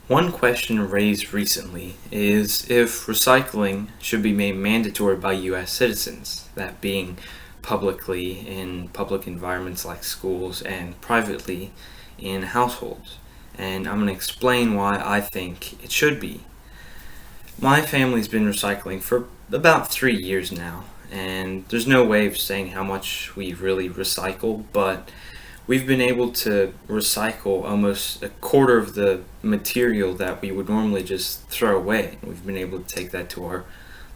One question raised recently is if recycling should be made mandatory by US citizens, that being publicly in public environments like schools and privately in households. And I'm going to explain why I think it should be. My family's been recycling for about 3 years now, and there's no way of saying how much we really recycle, but we've been able to recycle almost a quarter of the material that we would normally just throw away. We've been able to take that to our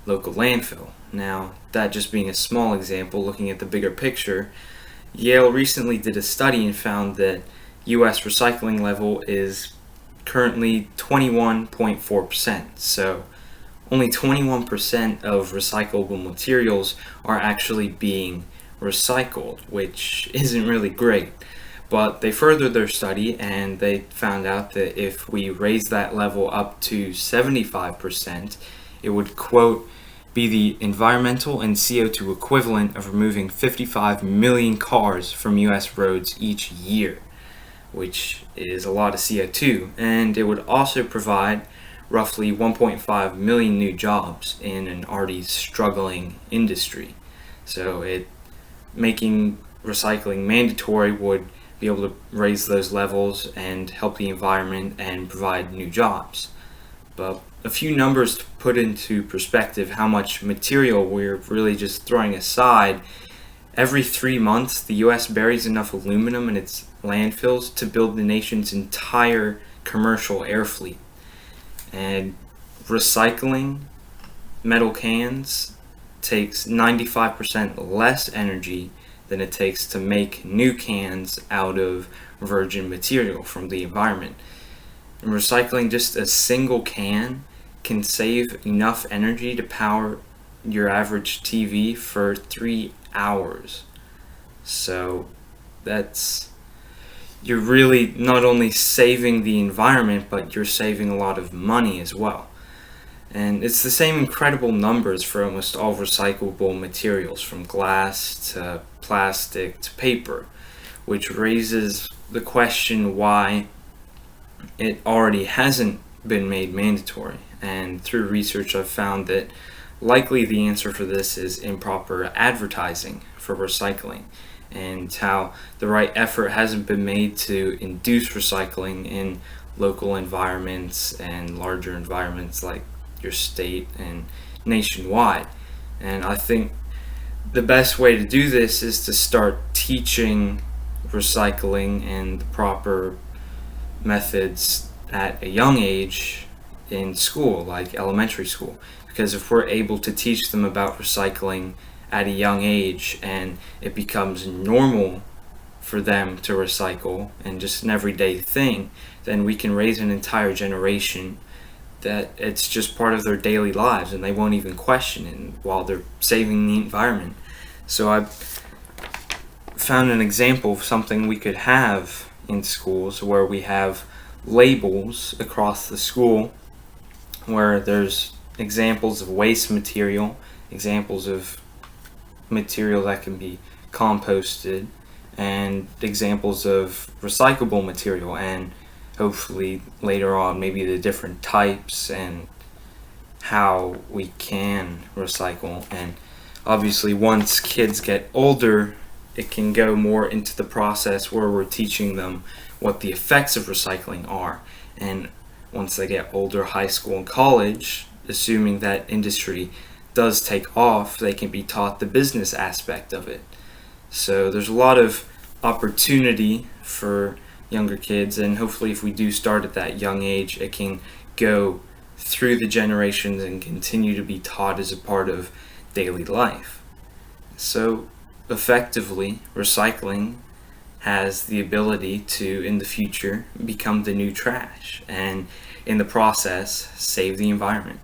local landfill. Now, that just being a small example, looking at the bigger picture, Yale recently did a study and found that US recycling level is currently 21.4%. So only 21% of recyclable materials are actually being recycled, which isn't really great. But they furthered their study and they found out that if we raise that level up to 75%, it would, quote, be the environmental and CO2 equivalent of removing 55 million cars from US roads each year, which is a lot of CO2. And it would also provide roughly 1.5 million new jobs in an already struggling industry. So making recycling mandatory would be able to raise those levels and help the environment and provide new jobs. But a few numbers to put into perspective how much material we're really just throwing aside. Every 3 months, the US buries enough aluminum in its landfills to build the nation's entire commercial air fleet. And recycling metal cans takes 95% less energy than it takes to make new cans out of virgin material from the environment. And recycling just a single can can save enough energy to power your average TV for 3 hours. So you're really not only saving the environment, but you're saving a lot of money as well. And it's the same incredible numbers for almost all recyclable materials, from glass to plastic to paper, which raises the question why it already hasn't been made mandatory. And through research, I've found that likely the answer for this is improper advertising for recycling, and how the right effort hasn't been made to induce recycling in local environments and larger environments like your state and nationwide. And I think the best way to do this is to start teaching recycling and the proper methods at a young age in school, like elementary school. Because if we're able to teach them about recycling at a young age and it becomes normal for them to recycle and just an everyday thing, then we can raise an entire generation that it's just part of their daily lives and they won't even question it while they're saving the environment. So I found an example of something we could have in schools where we have labels across the school where there's examples of waste material, examples of material that can be composted, and examples of recyclable material, and hopefully later on maybe the different types and how we can recycle. And obviously once kids get older, it can go more into the process where we're teaching them what the effects of recycling are. And once they get older, high school and college, assuming that industry does take off, they can be taught the business aspect of it. So there's a lot of opportunity for younger kids, and hopefully if we do start at that young age, it can go through the generations and continue to be taught as a part of daily life. So effectively, recycling has the ability to, in the future, become the new trash, and in the process, save the environment.